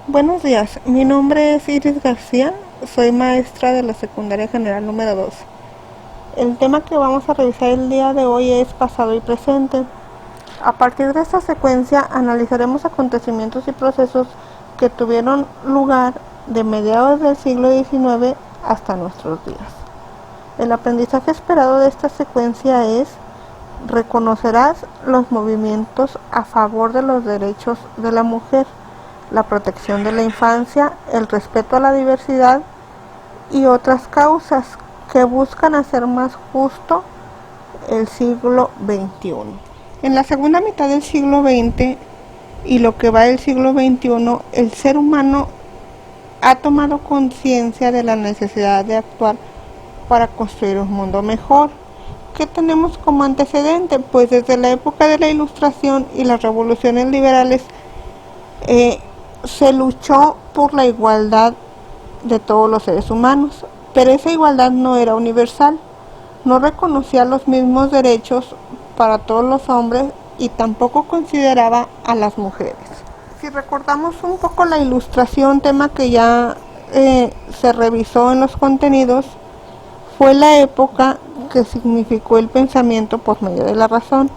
Buenos días, mi nombre es Iris García, soy maestra de la Secundaria General número 2. El tema que vamos a revisar el día de hoy es pasado y presente. A partir de esta secuencia analizaremos acontecimientos y procesos que tuvieron lugar de mediados del siglo XIX hasta nuestros días. El aprendizaje esperado de esta secuencia es: reconocerás los movimientos a favor de los derechos de la mujer, la protección de la infancia, el respeto a la diversidad y otras causas que buscan hacer más justo el siglo XXI. En la segunda mitad del siglo XX y lo que va del siglo XXI, el ser humano ha tomado conciencia de la necesidad de actuar para construir un mundo mejor. ¿Qué tenemos como antecedente? Pues desde la época de la Ilustración y las revoluciones liberales se luchó por la igualdad de todos los seres humanos, pero esa igualdad no era universal, no reconocía los mismos derechos para todos los hombres y tampoco consideraba a las mujeres. Si recordamos un poco la Ilustración, tema que ya se revisó en los contenidos, fue la época que significó el pensamiento por medio de la razón.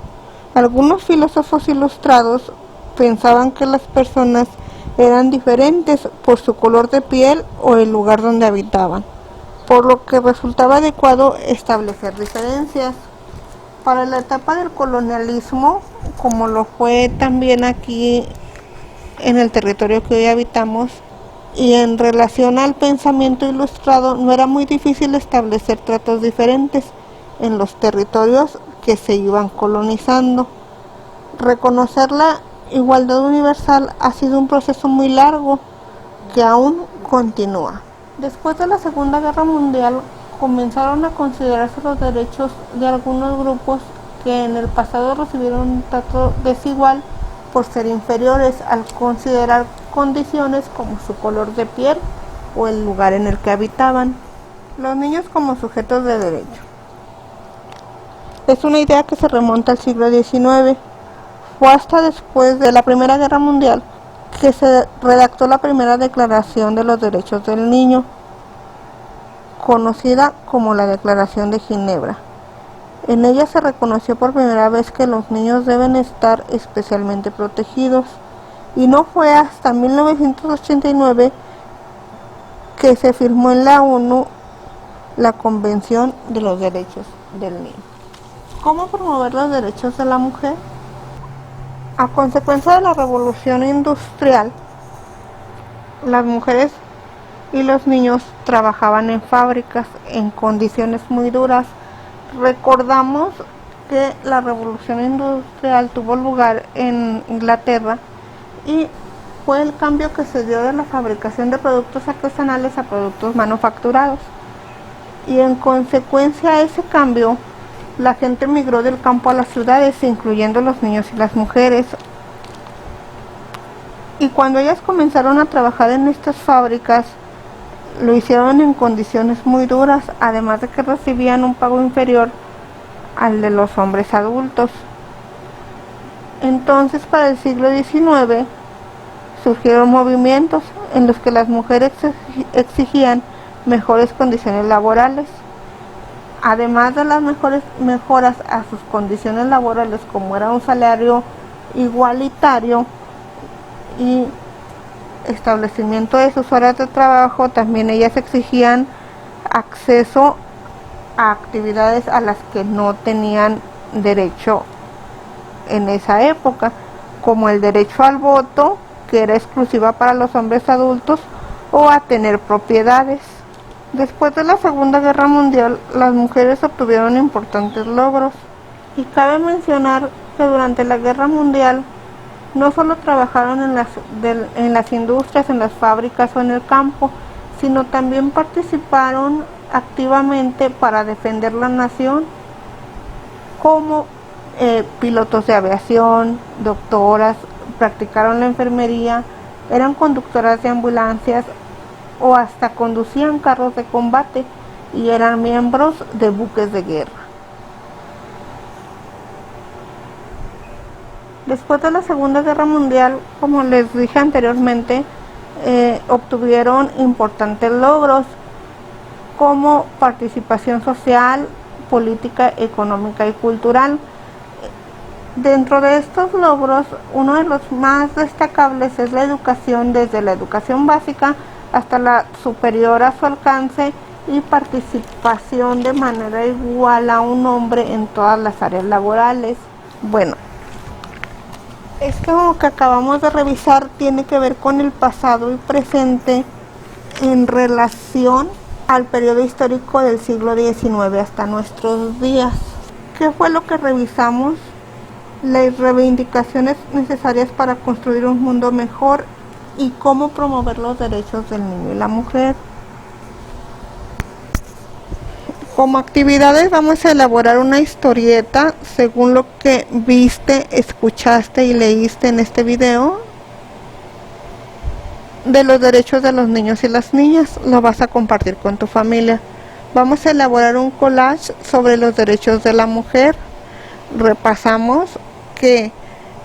Algunos filósofos ilustrados pensaban que las personas eran diferentes por su color de piel o el lugar donde habitaban, por lo que resultaba adecuado establecer diferencias. Para la etapa del colonialismo, como lo fue también aquí en el territorio que hoy habitamos, y en relación al pensamiento ilustrado, no era muy difícil establecer tratos diferentes en los territorios que se iban colonizando. Reconocer la igualdad universal ha sido un proceso muy largo que aún continúa. Después de la Segunda Guerra Mundial comenzaron a considerarse los derechos de algunos grupos que en el pasado recibieron un trato desigual por ser inferiores, al considerar condiciones como su color de piel o el lugar en el que habitaban. Los niños como sujetos de derecho. Es una idea que se remonta al siglo XIX. Fue hasta después de la Primera Guerra Mundial que se redactó la primera Declaración de los Derechos del Niño, conocida como la Declaración de Ginebra. En ella se reconoció por primera vez que los niños deben estar especialmente protegidos, y no fue hasta 1989 que se firmó en la ONU la Convención de los Derechos del Niño. ¿Cómo promover los derechos de la mujer? A consecuencia de la revolución industrial, las mujeres y los niños trabajaban en fábricas en condiciones muy duras. Recordamos que la revolución industrial tuvo lugar en Inglaterra y fue el cambio que se dio de la fabricación de productos artesanales a productos manufacturados. Y en consecuencia a ese cambio, la gente migró del campo a las ciudades, incluyendo los niños y las mujeres. Y cuando ellas comenzaron a trabajar en estas fábricas, lo hicieron en condiciones muy duras, además de que recibían un pago inferior al de los hombres adultos. Entonces, para el siglo XIX, surgieron movimientos en los que las mujeres exigían mejores condiciones laborales. Además de las mejoras a sus condiciones laborales, como era un salario igualitario y establecimiento de sus horas de trabajo, también ellas exigían acceso a actividades a las que no tenían derecho en esa época, como el derecho al voto, que era exclusiva para los hombres adultos, o a tener propiedades. Después de la Segunda Guerra Mundial, las mujeres obtuvieron importantes logros, y cabe mencionar que durante la Guerra Mundial no solo trabajaron en las industrias, en las fábricas o en el campo, sino también participaron activamente para defender la nación, como pilotos de aviación, doctoras, practicaron la enfermería, eran conductoras de ambulancias o hasta conducían carros de combate y eran miembros de buques de guerra. Después de la Segunda Guerra Mundial, como les dije anteriormente, obtuvieron importantes logros como participación social, política, económica y cultural. Dentro de estos logros, uno de los más destacables es la educación, desde la educación básica hasta la superior a su alcance, y participación de manera igual a un hombre en todas las áreas laborales. Bueno, esto que acabamos de revisar tiene que ver con el pasado y presente en relación al periodo histórico del siglo XIX hasta nuestros días. ¿Qué fue lo que revisamos? Las reivindicaciones necesarias para construir un mundo mejor y cómo promover los derechos del niño y la mujer. Como actividades vamos a elaborar una historieta según lo que viste, escuchaste y leíste en este video de los derechos de los niños y las niñas. Lo vas a compartir con tu familia. Vamos a elaborar un collage sobre los derechos de la mujer. Repasamos que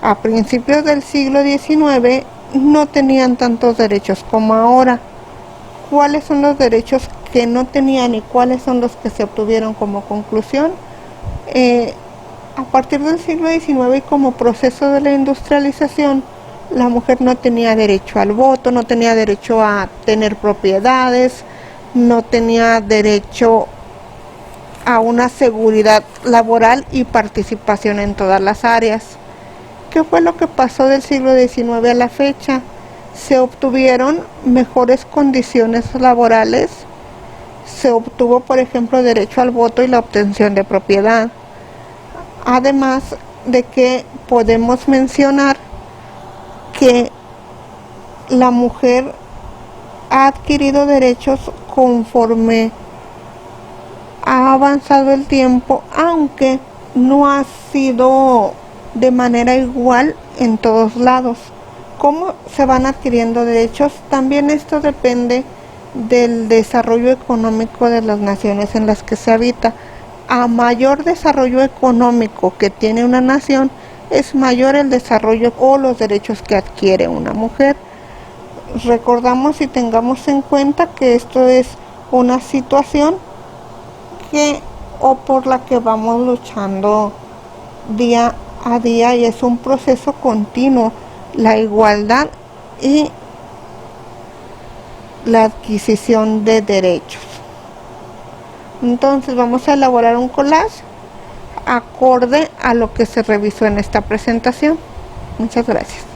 a principios del siglo XIX no tenían tantos derechos como ahora. ¿Cuáles son los derechos que no tenían y cuáles son los que se obtuvieron como conclusión? A partir del siglo XIX y como proceso de la industrialización, la mujer no tenía derecho al voto, no tenía derecho a tener propiedades, no tenía derecho a una seguridad laboral y participación en todas las áreas. ¿Qué fue lo que pasó del siglo XIX a la fecha? Se obtuvieron mejores condiciones laborales, se obtuvo, por ejemplo, derecho al voto y la obtención de propiedad. Además de que podemos mencionar que la mujer ha adquirido derechos conforme ha avanzado el tiempo, aunque no ha sido de manera igual en todos lados. ¿Cómo se van adquiriendo derechos? También esto depende del desarrollo económico de las naciones en las que se habita. A mayor desarrollo económico que tiene una nación, es mayor el desarrollo o los derechos que adquiere una mujer. Recordamos y tengamos en cuenta que esto es una situación por la que vamos luchando día a día, y es un proceso continuo, la igualdad y la adquisición de derechos. Entonces vamos a elaborar un collage acorde a lo que se revisó en esta presentación. Muchas gracias.